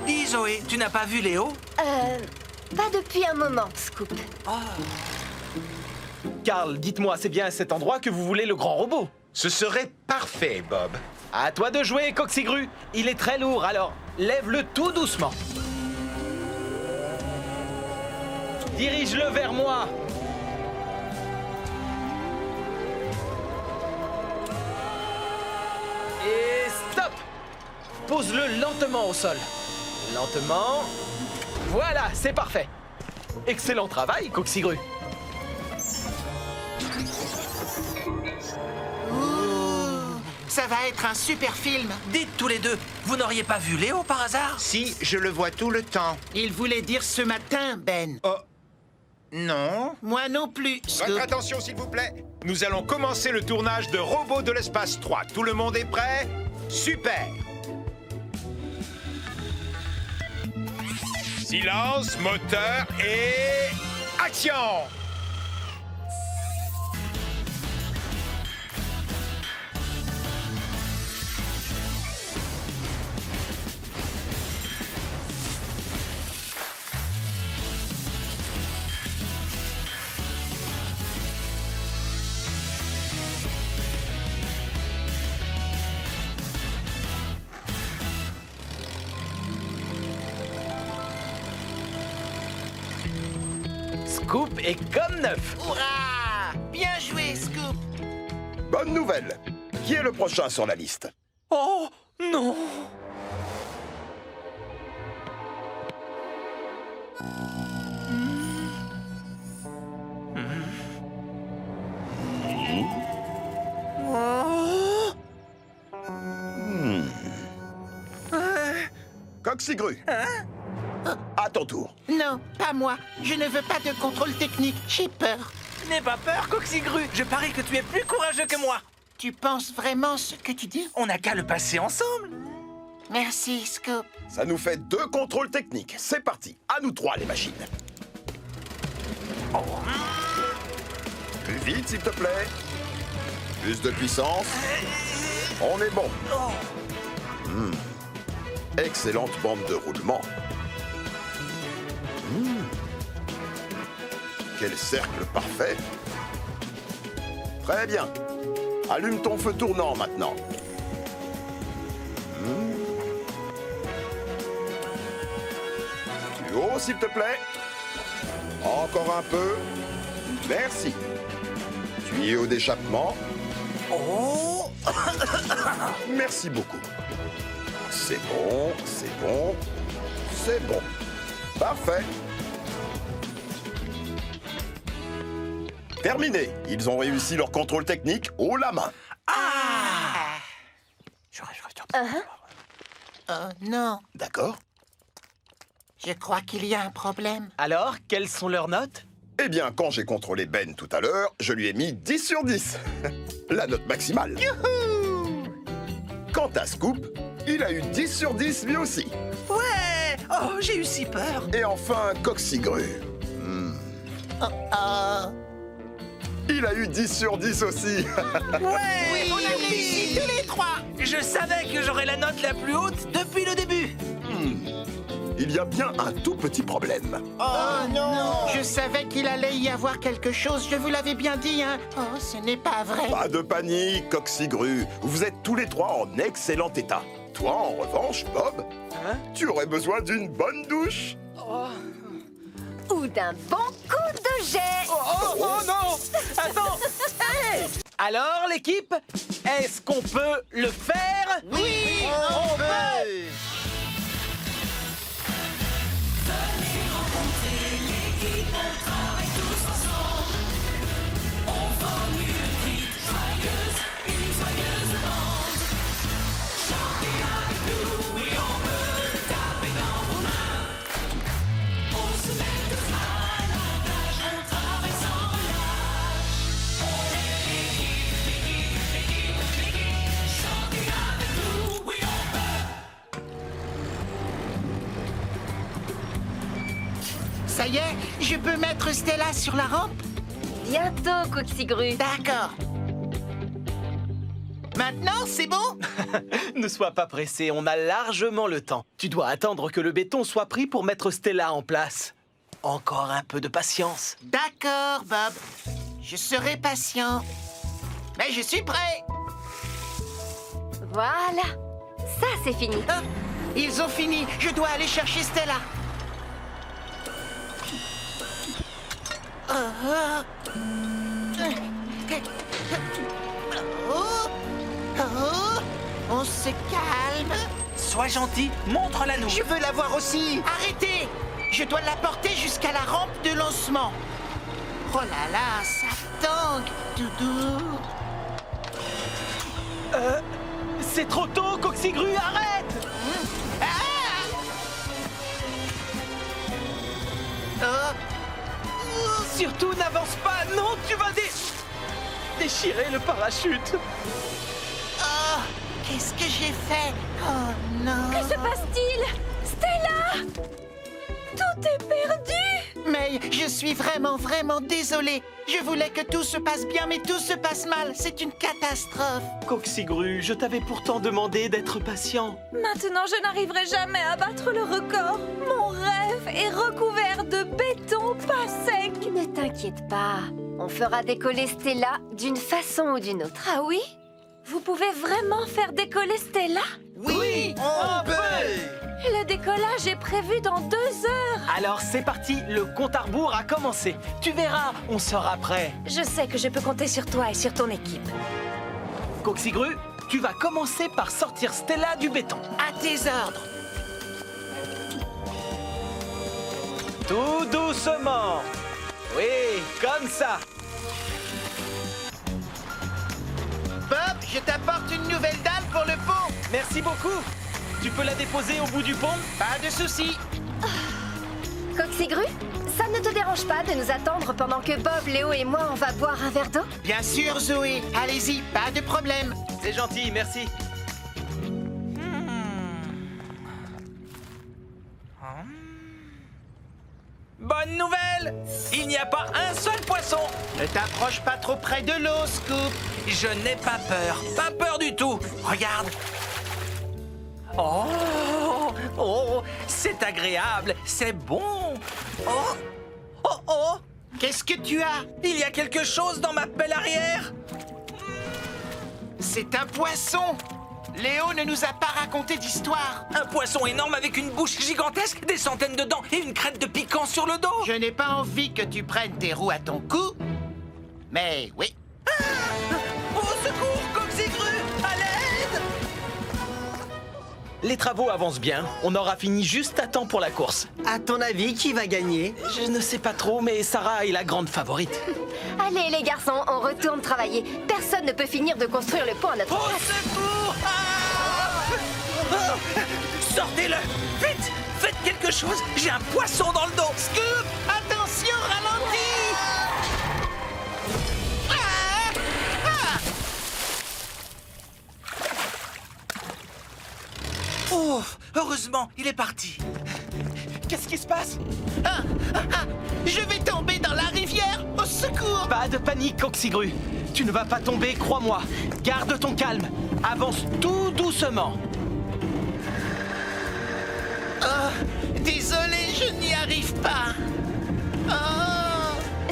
Dis, Zoé, tu n'as pas vu Léo? Pas depuis un moment, Scoop. Carl, dites-moi, c'est bien à cet endroit que vous voulez le grand robot? Ce serait parfait, Bob. À toi de jouer, Coxigru. Il est très lourd, alors lève-le tout doucement. Dirige-le vers moi. Et stop! Pose-le lentement au sol. Lentement. Voilà, c'est parfait. Excellent travail, Coxigru. Ça va être un super film. Dites tous les deux, vous n'auriez pas vu Léo par hasard? Si, je le vois tout le temps. Il voulait dire ce matin, Ben. Oh. Non. Moi non plus, Scoop. Votre attention, s'il vous plaît. Nous allons commencer le tournage de Robots de l'espace 3. Tout le monde est prêt? Super! Silence, moteur et... action! Scoop est comme neuf. Hurrah! Bien joué, Scoop. Bonne nouvelle. Qui est le prochain sur la liste? Oh, non! Coxigru. À ton tour. Non, pas moi. Je ne veux pas de contrôle technique. J'ai peur. N'aie pas peur, Coxigru. Je parie que tu es plus courageux que moi. Tu penses vraiment ce que tu dis? On n'a qu'à le passer ensemble. Merci, Scoop. Ça nous fait 2 contrôles techniques. C'est parti. À nous 3, les machines. Plus vite, s'il te plaît. Plus de puissance. On est bon. Excellente bande de roulement. Quel cercle parfait. Très bien. Allume ton feu tournant maintenant. Plus haut, s'il te plaît. Encore un peu. Merci. Tuyau d'échappement. Oh! Merci beaucoup. C'est bon, c'est bon, c'est bon. Parfait. Terminé. Ils ont réussi leur contrôle technique haut la main. Oh non, D'accord. je crois qu'il y a un problème. Alors, quelles sont leurs notes? Eh bien, quand j'ai contrôlé Ben tout à l'heure, je lui ai mis 10 sur 10. La note maximale. Quant à Scoop, il a eu 10 sur 10 lui aussi. Ouais. Oh, j'ai eu si peur. Et enfin, Coxigru. Il a eu 10 sur 10 aussi. Ouais. Oui, on a réussi tous les trois. Je savais que j'aurais la note la plus haute depuis le début. Il y a bien un tout petit problème. Oh non. Je savais qu'il allait y avoir quelque chose, je vous l'avais bien dit, hein. Oh, ce n'est pas vrai. Pas de panique, Coxigru. Vous êtes tous les trois en excellent état. Toi, en revanche, Bob, tu aurais besoin d'une bonne douche. Ou d'un bon coup de jet. Oh non! Attends! Hey! Alors, l'équipe, est-ce qu'on peut le faire? Oui, on peut. Ça y est, je peux mettre Stella sur la rampe? Bientôt, Coxigru. D'accord. Maintenant, c'est bon? Ne sois pas pressé, on a largement le temps. Tu dois attendre que le béton soit pris pour mettre Stella en place. Encore un peu de patience. D'accord, Bob. Je serai patient. Mais je suis prêt. Voilà. Ça, c'est fini. Ah, ils ont fini. Je dois aller chercher Stella. On se calme. Sois gentil, montre-la-nous. Je veux la voir aussi. Arrêtez. Je dois la porter jusqu'à la rampe de lancement. Oh là là, ça tangue, Doudou. C'est trop tôt, Coxigru, arrête! Surtout, n'avance pas! Non, tu vas déchirer le parachute! Oh, qu'est-ce que j'ai fait? Oh non. Que se passe-t-il? Stella! Tout est perdu! Mais je suis vraiment désolé. Je voulais que tout se passe bien, mais tout se passe mal. C'est une catastrophe. Coxigru, je t'avais pourtant demandé d'être patient. Maintenant, je n'arriverai jamais à battre le record. Mon rêve est recouvert de béton pas sec. Ne t'inquiète pas. On fera décoller Stella d'une façon ou d'une autre. Ah oui? Vous pouvez vraiment faire décoller Stella? Oui, on peut. Le décollage est prévu dans 2 heures. Alors c'est parti, le compte à rebours a commencé. Tu verras, on sera prêt. Je sais que je peux compter sur toi et sur ton équipe. Coxigru, tu vas commencer par sortir Stella du béton. À tes ordres. Tout doucement. Oui, comme ça. Bob, je t'apporte une nouvelle dalle pour le pont. Merci beaucoup. Tu peux la déposer au bout du pont? Pas de souci. Coxigru, ça ne te dérange pas de nous attendre pendant que Bob, Léo et moi, on va boire un verre d'eau? Bien sûr, Zoé. Allez-y, pas de problème. C'est gentil, merci. Bonne nouvelle! Il n'y a pas un seul poisson! Ne t'approche pas trop près de l'eau, Scoop. Je n'ai pas peur. Pas peur du tout. Regarde. Oh, c'est agréable. C'est bon. Oh. Qu'est-ce que tu as? Il y a quelque chose dans ma pelle arrière. C'est un poisson. Léo ne nous a pas raconté d'histoire. Un poisson énorme avec une bouche gigantesque, des centaines de dents et une crête de piquant sur le dos. Je n'ai pas envie que tu prennes tes roues à ton cou. Mais oui. Au secours, Coxigru! À l'aide! Les travaux avancent bien. On aura fini juste à temps pour la course. À ton avis, qui va gagner? Je ne sais pas trop, mais Sarah est la grande favorite. Allez, les garçons, on retourne travailler. Personne ne peut finir de construire le pont à notre Au place. secours! Sortez-le! Vite! Faites quelque chose! J'ai un poisson dans le dos! Scoop, attention, ralentis. Heureusement, il est parti. Qu'est-ce qui se passe? Je vais tomber dans la rivière. Au secours! Pas de panique, Coxigru. Tu ne vas pas tomber, crois-moi. Garde ton calme. Avance tout doucement. Désolé, je n'y arrive pas.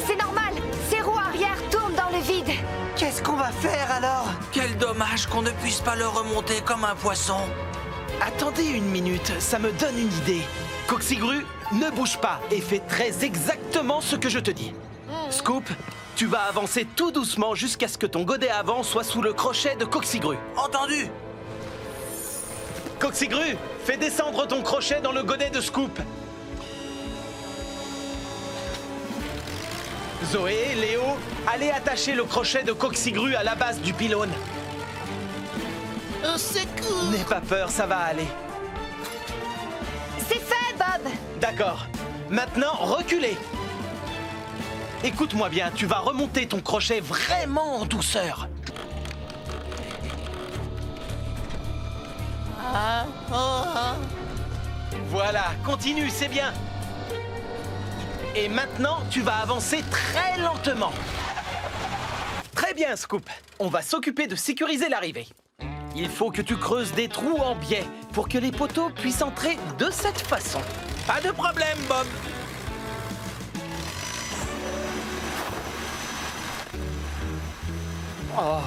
C'est normal. Ses roues arrière tournent dans le vide. Qu'est-ce qu'on va faire alors? Quel dommage qu'on ne puisse pas le remonter comme un poisson. Attendez une minute, ça me donne une idée. Coxigru, ne bouge pas et fais très exactement ce que je te dis. Scoop, tu vas avancer tout doucement jusqu'à ce que ton godet avant soit sous le crochet de Coxigru. Entendu? Coxigru, fais descendre ton crochet dans le godet de Scoop. Zoé, Léo, allez attacher le crochet de Coxigru à la base du pylône. Au secours! N'aie pas peur, ça va aller. C'est fait, Bob. D'accord. Maintenant, reculez. Écoute-moi bien, tu vas remonter ton crochet vraiment en douceur. Voilà, continue, c'est bien. Et maintenant, tu vas avancer très lentement. Très bien, Scoop. On va s'occuper de sécuriser l'arrivée. Il faut que tu creuses des trous en biais pour que les poteaux puissent entrer de cette façon. Pas de problème, Bob. Oh,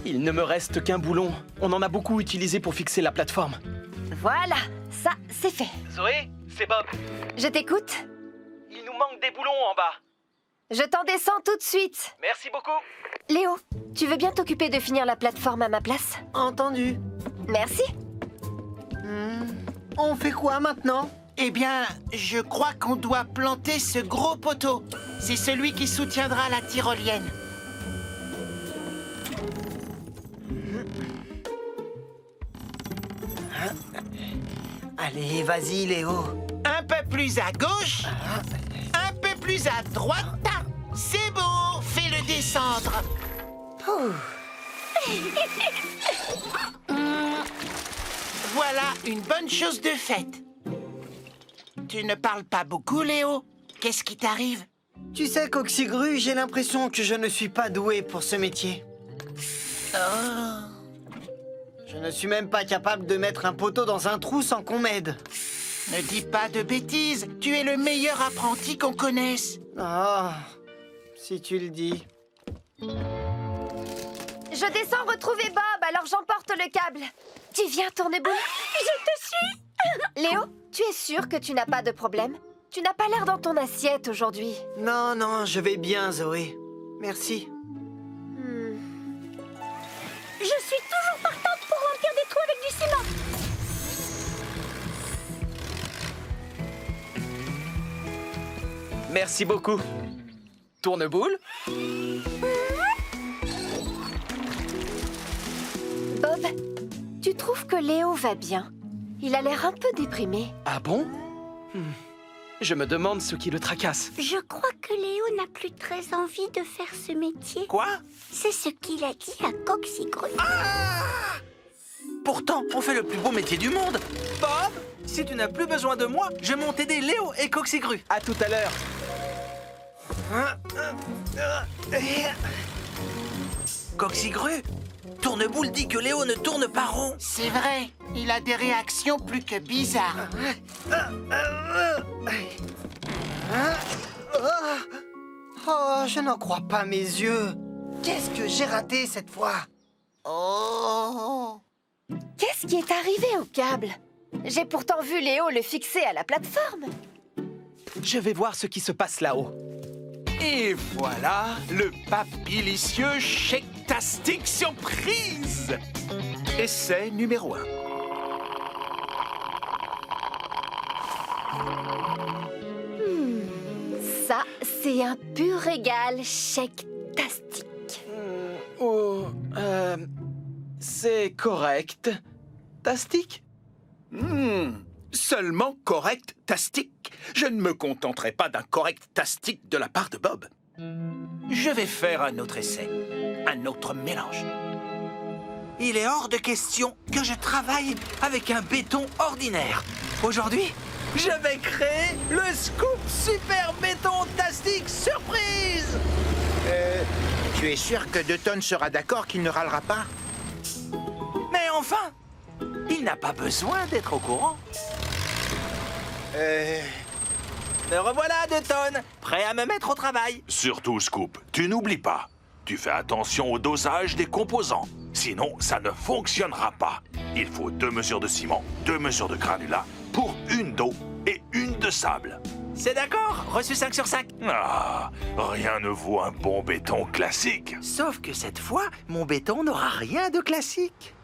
il ne me reste qu'un boulon. On en a beaucoup utilisé pour fixer la plateforme. Voilà, ça, c'est fait. Zoé, c'est Bob. Je t'écoute. Il nous manque des boulons en bas. Je t'en descends tout de suite. Merci beaucoup. Léo, tu veux bien t'occuper de finir la plateforme à ma place? Entendu. Merci. On fait quoi maintenant? Eh bien, je crois qu'on doit planter ce gros poteau. C'est celui qui soutiendra la tyrolienne. Allez, vas-y, Léo. Un peu plus à gauche. Un peu plus à droite. C'est bon, fais-le descendre. Voilà une bonne chose de faite. Tu ne parles pas beaucoup, Léo. Qu'est-ce qui t'arrive? Tu sais, Coxigru, j'ai l'impression que je ne suis pas doué pour ce métier. Je ne suis même pas capable de mettre un poteau dans un trou sans qu'on m'aide. Ne dis pas de bêtises. Tu es le meilleur apprenti qu'on connaisse. Ah, si tu le dis. Je descends retrouver Bob, alors j'emporte le câble. Tu viens, Tourneboule? Je te suis. Léo, tu es sûr que tu n'as pas de problème? Tu n'as pas l'air dans ton assiette aujourd'hui. Non, non, je vais bien, Zoé. Merci. Je suis toujours partante pour remplir des trous avec du ciment. Merci beaucoup. Tourneboule? Bob, tu trouves que Léo va bien? Il a l'air un peu déprimé. Ah bon? Je me demande ce qui le tracasse. Je crois que Léo n'a plus très envie de faire ce métier. Quoi? C'est ce qu'il a dit à Coxigru. Pourtant, on fait le plus beau métier du monde. Bob, si tu n'as plus besoin de moi, je monte aider Léo et Coxigru. À tout à l'heure. Coxigru, Tourneboule dit que Léo ne tourne pas rond. C'est vrai, il a des réactions plus que bizarres. Oh, je n'en crois pas mes yeux. Qu'est-ce que j'ai raté cette fois? Oh! Qu'est-ce qui est arrivé au câble? J'ai pourtant vu Léo le fixer à la plateforme. Je vais voir ce qui se passe là-haut. Et voilà le papilicieux Shake-tastic surprise. Essai numéro 1. Ça, c'est un pur régal Shake-tastic. Oh, c'est correct. Tastic? Seulement correct-tastic. Je ne me contenterai pas d'un correct-tastic de la part de Bob. Je vais faire un autre essai, un autre mélange. il est hors de question que je travaille avec un béton ordinaire. Aujourd'hui, je vais créer le Scoop Super Béton-tastique Surprise. Tu es sûr que 2 tonnes sera d'accord qu'il ne râlera pas? Mais enfin, il n'a pas besoin d'être au courant. Me revoilà, 2 tonnes, prêt à me mettre au travail. Surtout, Scoop, tu n'oublies pas. Tu fais attention au dosage des composants. Sinon, ça ne fonctionnera pas. Il faut 2 mesures de ciment, 2 mesures de granulat pour 1 d'eau et 1 de sable. C'est d'accord, reçu 5 sur 5. Ah, rien ne vaut un bon béton classique. Sauf que cette fois, mon béton n'aura rien de classique.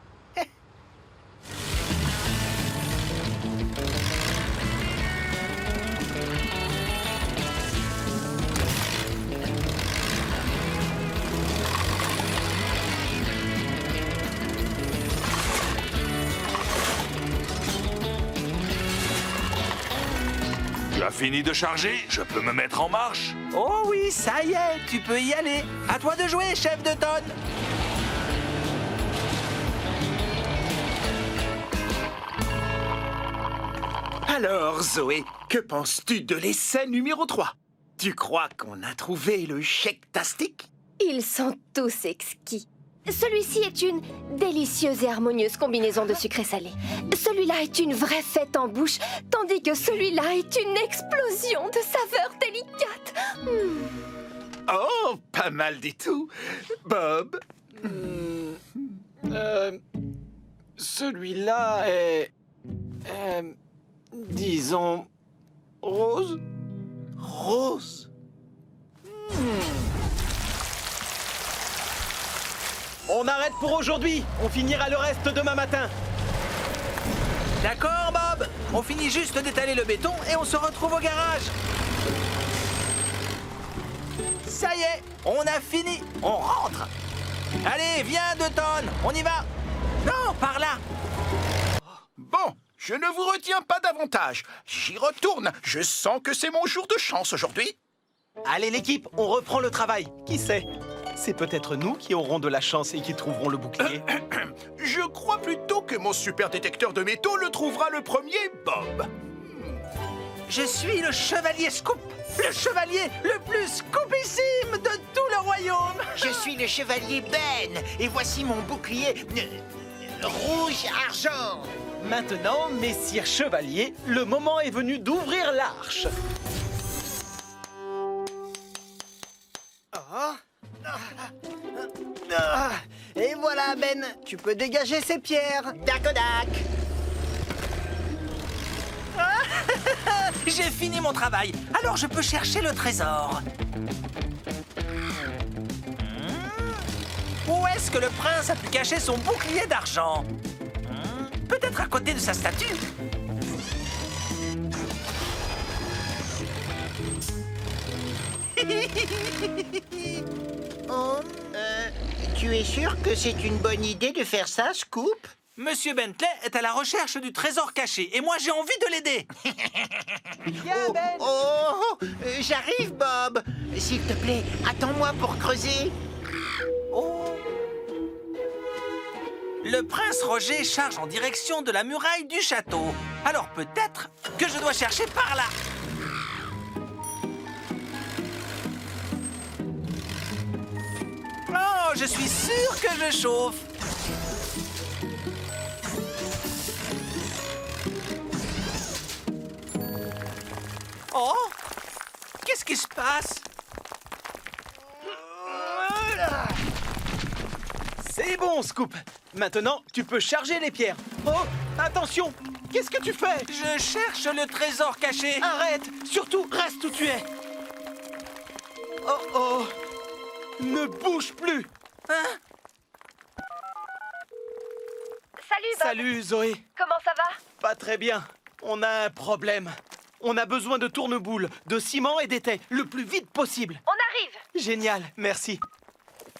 Tu as fini de charger? Je peux me mettre en marche? Oh oui, ça y est, tu peux y aller. À toi de jouer, chef de tonne. Alors, Zoé, que penses-tu de l'essai numéro 3? Tu crois qu'on a trouvé le chèque-tastique? Ils sont tous exquis. Celui-ci est une délicieuse et harmonieuse combinaison de sucre et salé. Celui-là est une vraie fête en bouche, tandis que celui-là est une explosion de saveurs délicates. Oh, pas mal du tout. Bob? Celui-là est... disons... rose? Rose? On arrête pour aujourd'hui. On finira le reste demain matin. D'accord, Bob. On finit juste d'étaler le béton et on se retrouve au garage. Ça y est, on a fini. On rentre. Allez, viens, 2 tonnes. On y va. Non, par là. Bon, je ne vous retiens pas davantage. J'y retourne. Je sens que c'est mon jour de chance aujourd'hui. Allez, l'équipe, on reprend le travail. Qui sait? C'est peut-être nous qui aurons de la chance et qui trouverons le bouclier. Je crois plutôt que mon super détecteur de métaux le trouvera le premier, Bob. Je suis le chevalier Scoop. Le chevalier le plus scoopissime de tout le royaume. Je suis le chevalier Ben, et voici mon bouclier rouge-argent. Maintenant, messire chevalier, le moment est venu d'ouvrir l'arche. Et voilà, Ben, tu peux dégager ces pierres. Dacodac. J'ai fini mon travail, alors je peux chercher le trésor. Où est-ce que le prince a pu cacher son bouclier d'argent? Peut-être à côté de sa statue. Oh, tu es sûr que c'est une bonne idée de faire ça, Scoop? Monsieur Bentley est à la recherche du trésor caché et moi j'ai envie de l'aider. J'arrive, Bob. S'il te plaît, attends-moi pour creuser. Le prince Roger charge en direction de la muraille du château. Alors peut-être que je dois chercher par là. Oh, je suis sûr que je chauffe. Oh, qu'est-ce qui se passe? C'est bon, Scoop. Maintenant, tu peux charger les pierres. Oh, attention. Qu'est-ce que tu fais? Je cherche le trésor caché. Arrête. Surtout, reste où tu es. Oh, oh. Ne bouge plus. Hein? Salut, Bob. Salut, Zoé. Comment ça va? Pas très bien. On a un problème. On a besoin de tourneboules, de ciment et d'étais, le plus vite possible. On arrive. Génial, merci.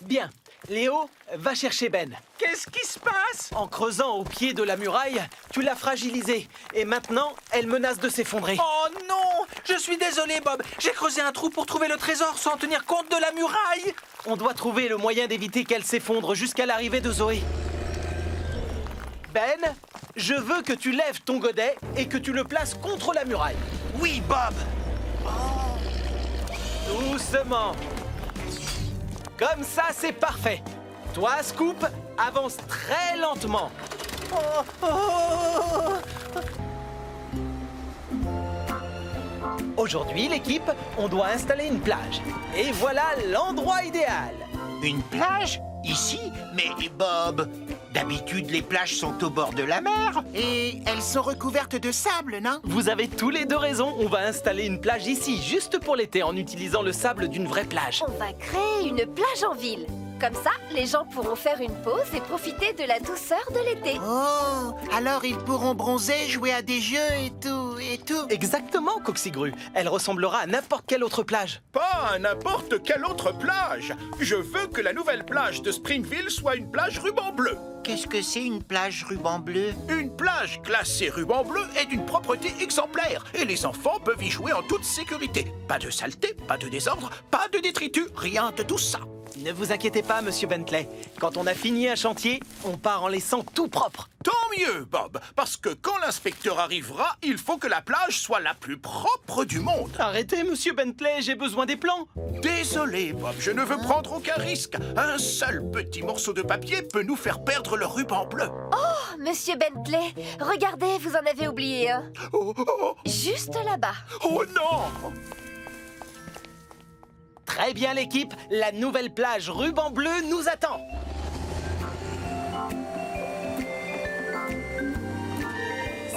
Bien. Léo, va chercher Ben. Qu'est-ce qui se passe? En creusant au pied de la muraille, tu l'as fragilisée. Et maintenant, elle menace de s'effondrer. Oh non! Je suis désolé, Bob. J'ai creusé un trou pour trouver le trésor sans tenir compte de la muraille. On doit trouver le moyen d'éviter qu'elle s'effondre jusqu'à l'arrivée de Zoé. Ben, je veux que tu lèves ton godet et que tu le places contre la muraille. Oui, Bob. Doucement. Comme ça, c'est parfait. Toi, Scoop, avance très lentement. Aujourd'hui, l'équipe, on doit installer une plage. Et voilà l'endroit idéal. Une plage? Ici? Mais Bob, d'habitude les plages sont au bord de la mer. Et elles sont recouvertes de sable, non? Vous avez tous les deux raison. On va installer une plage ici, juste pour l'été, en utilisant le sable d'une vraie plage. On va créer une plage en ville. Comme ça, les gens pourront faire une pause et profiter de la douceur de l'été. Oh, alors ils pourront bronzer, jouer à des jeux et tout. Exactement, Coxigru. Elle ressemblera à n'importe quelle autre plage. Pas à n'importe quelle autre plage. Je veux que la nouvelle plage de Springville soit une plage ruban bleu. Qu'est-ce que c'est une plage ruban bleu? Une plage classée ruban bleu est d'une propreté exemplaire et les enfants peuvent y jouer en toute sécurité. Pas de saleté, pas de désordre, pas de détritus, rien de tout ça. Ne vous inquiétez pas, Monsieur Bentley. Quand on a fini un chantier, on part en laissant tout propre. Tant mieux, Bob, parce que quand l'inspecteur arrivera, il faut que la plage soit la plus propre du monde. Arrêtez, Monsieur Bentley, j'ai besoin des plans. Désolé, Bob, je ne veux prendre aucun risque. Un seul petit morceau de papier peut nous faire perdre le ruban bleu. Oh, Monsieur Bentley, regardez, vous en avez oublié un. Juste là-bas. Oh non! Très bien, l'équipe, la nouvelle plage ruban bleu nous attend.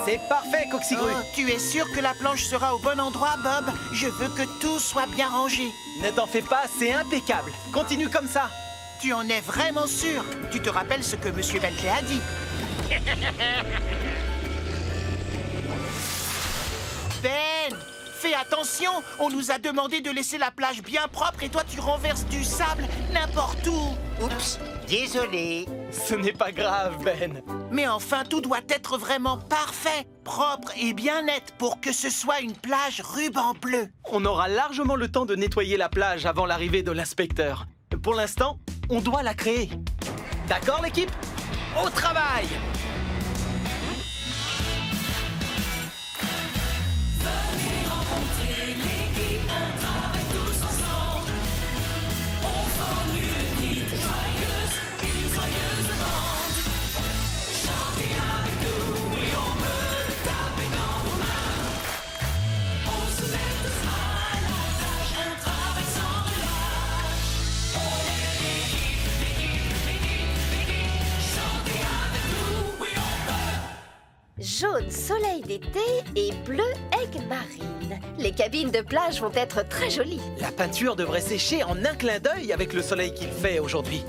C'est parfait, Coxigru. Oh, tu es sûr que la planche sera au bon endroit, Bob? Je veux que tout soit bien rangé. Ne t'en fais pas, c'est impeccable. Continue comme ça. Tu en es vraiment sûr? Tu te rappelles ce que Monsieur Bentley a dit? Ben! Fais attention! On nous a demandé de laisser la plage bien propre et toi tu renverses du sable n'importe où! Oups, désolé. Ce n'est pas grave, Ben. Mais enfin, tout doit être vraiment parfait, propre et bien net pour que ce soit une plage ruban bleu. On aura largement le temps de nettoyer la plage avant l'arrivée de l'inspecteur. Pour l'instant, on doit la créer. D'accord, l'équipe? Au travail! Jaune soleil d'été et bleu aigle marine. Les cabines de plage vont être très jolies. La peinture devrait sécher en un clin d'œil avec le soleil qu'il fait aujourd'hui.